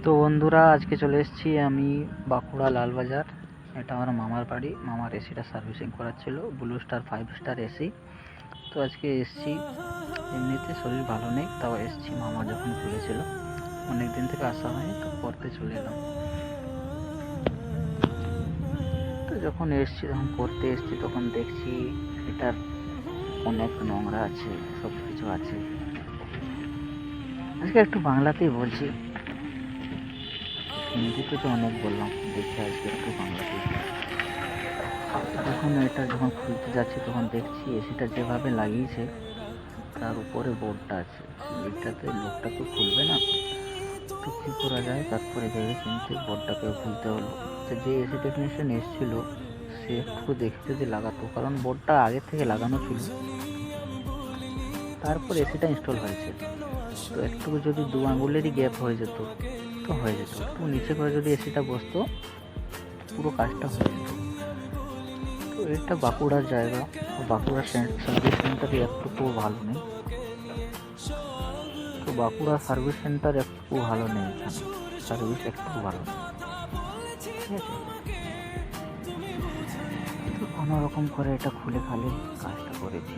তো বন্ধুরা, আজকে চলে এসেছি আমি বাঁকুড়া লালবাজার। এটা আমার মামার বাড়ি। মামার এসিটা সার্ভিসিং করার ছিল, ব্লু স্টার 5 স্টার এসি। তো আজকে এসেছি, এমনিতে শরীর ভালো নেই, তাও এসেছি। মামা যখন খুলেছিল, অনেক দিন থেকে আসা হয়নি, তো করতে চলে এলাম। তো যখন করতে এসেছি তখন দেখছি এটার অনেক নোংরা আছে, সব কিছু আছে। আজকে একটু বাংলাতেই বলছি, হিন্দিতে তো অনেক বললাম, দেখি আজকে একটু বাংলাতেই। যখন খুলতে যাচ্ছি তখন দেখছি এসিটা যেভাবে লাগিয়েছে তার উপরে বোর্ডটা আছে, এইটাতে লোকটা তো খুলবে না, তো কী করা যায়। তারপরে ভেবে চিনতে বোর্ডটাকে খুলতে হলো। তো যে এসি টেকনিশিয়ান এসেছিল সে একটু দেখে যদি লাগাতো, কারণ বোর্ডটা আগে থেকে লাগানো ছিল, তারপর এসিটা ইনস্টল হয়েছে। তো একটু যদি 2 আঙুলেরই গ্যাপ হয়ে যেত তো হয়ে যেত, একটু নিচে করে যদি এসিটা বসতো পুরো কাজটা হয়ে যেত। তো এটা বাঁকুড়ার জায়গা, বাঁকুড়া সার্ভিস সেন্টারে একটু ভালো নেই। তো বাঁকুড়া সার্ভিস সেন্টার একটু ভালো নেই, এখানে সার্ভিস একটু ভালো নেই, ঠিক আছে। তো কোনো রকম করে এটা খুলে খালি কাজটা করেছি।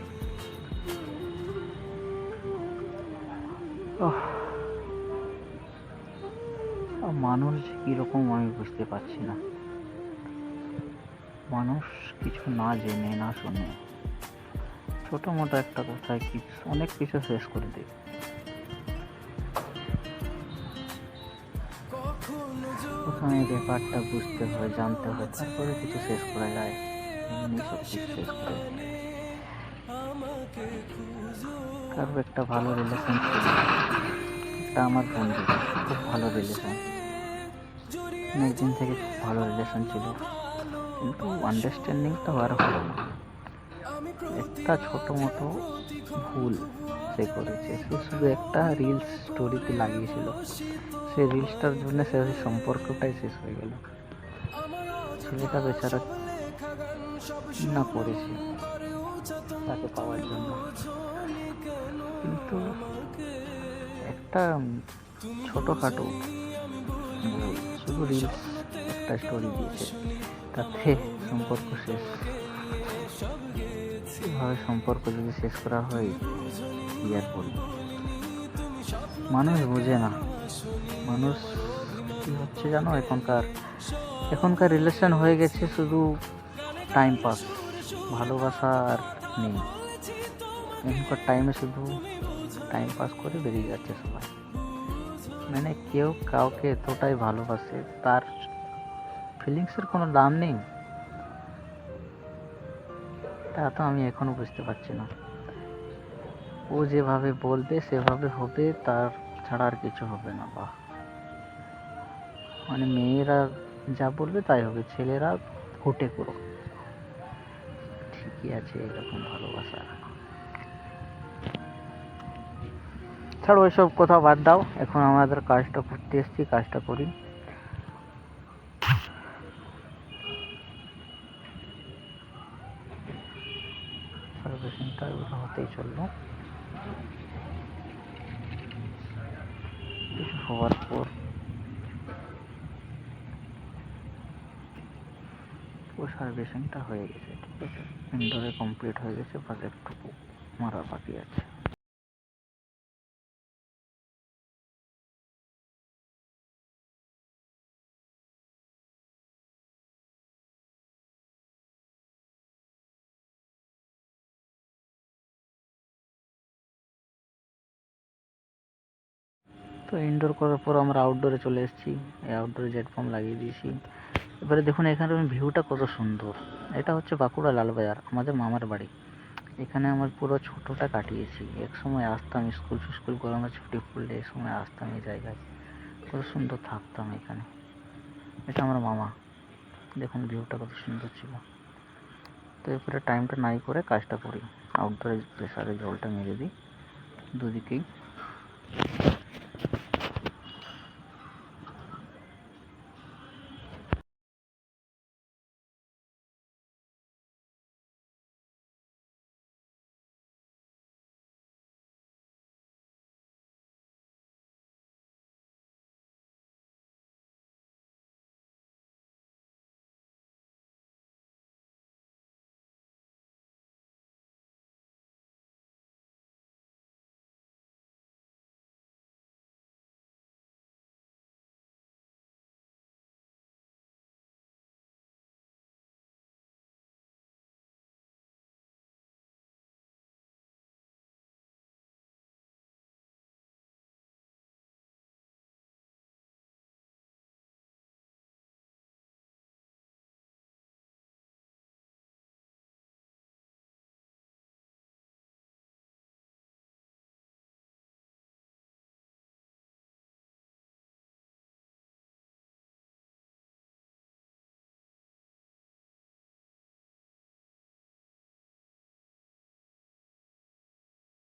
মানুষ যে কীরকম আমি বুঝতে পারছি না। মানুষ কিছু না জেনে না শুনে ছোটো মোটো একটা কথায় অনেক কিছু শেষ করে দেয়। প্রথমে ব্যাপারটা বুঝতে হয়, জানতে হয়, তারপরে কিছু শেষ করা যায়। এমনি সব কিছু শেষ করে কারো একটা ভালো রিলেশন ছিল, একটা আমার বন্ধু, খুব ভালো রিলেশন, অনেকদিন থেকে খুব ভালো রিলেশন ছিল, কিন্তু আন্ডারস্ট্যান্ডিংটা আর হলো না। একটা ছোটো মোটো ভুল সে করেছে। সে শুধু একটা রিলস স্টোরিতে লাগিয়েছিল, সেই রিলসটার জন্য সে সম্পর্কটাই শেষ হয়ে গেল। ছেলেটা বেচারা কি না করেছে তাকে পাওয়ার জন্য, কিন্তু একটা ছোটোখাটো ভুল, শুধু রিলস একটা স্টোরি দিয়েছে, তাতে সম্পর্ক শেষ। এভাবে সম্পর্ক যদি শেষ করা হয় কি আর বলব। মানুষ বোঝে না, মানুষ কি হচ্ছে জানো, এখনকার রিলেশন হয়ে গেছে শুধু টাইম পাস, ভালোবাসা আর নেই। এখনকার টাইমে শুধু টাইম পাস করে বেরিয়ে যাচ্ছে সবাই। মানে কেউ কাউকে এতটাই ভালোবাসে, তার ফিলিংসের কোনো দাম নেই, তা তো আমি এখনো বুঝতে পারছি না। ও যেভাবে বলবে সেভাবে হবে, তার ছাড়া আর কিছু হবে না। বাহ, মানে মেয়েরা যা বলবে তাই হবে, ছেলেরা হুটে করো, ঠিকই আছে এরকম ভালোবাসা। ছাড়ো ওইসব কথা বাদ দাও, এখন আমাদের কাজটা করতে এসেছি, কাজটা করি। সার্ভিসিংটা এগুলো হতেই চললো, কিছু হওয়ার পর ও সার্ভিসিংটা হয়ে গেছে, ঠিক আছে, ইনডোরে কমপ্লিট হয়ে গেছে, বাস একটু মারা বাকি আছে। তো ইনডোর করার পর আমরা আউটডোরে চলে এসেছি, এই আউটডোরে জেট পাম্প লাগিয়ে দিয়েছি। এবারে দেখুন এখানে ভিউটা কত সুন্দর। এটা হচ্ছে বাঁকুড়া লালবাজার, আমাদের মামার বাড়ি। এখানে আমার পুরো ছোটোটা কাটিয়েছি, এক সময় আসতাম স্কুল গরমের ছুটি পড়লে এই সময় আসতাম এই জায়গায়, কত সুন্দর থাকতাম এখানে। এটা আমার মামা, দেখুন ভিউটা কত সুন্দর ছিল। তো এরপরে টাইমটা নাই করে কাজটা করি, আউটডোরে প্রেসারে জলটা মেরে দিই দুদিকেই।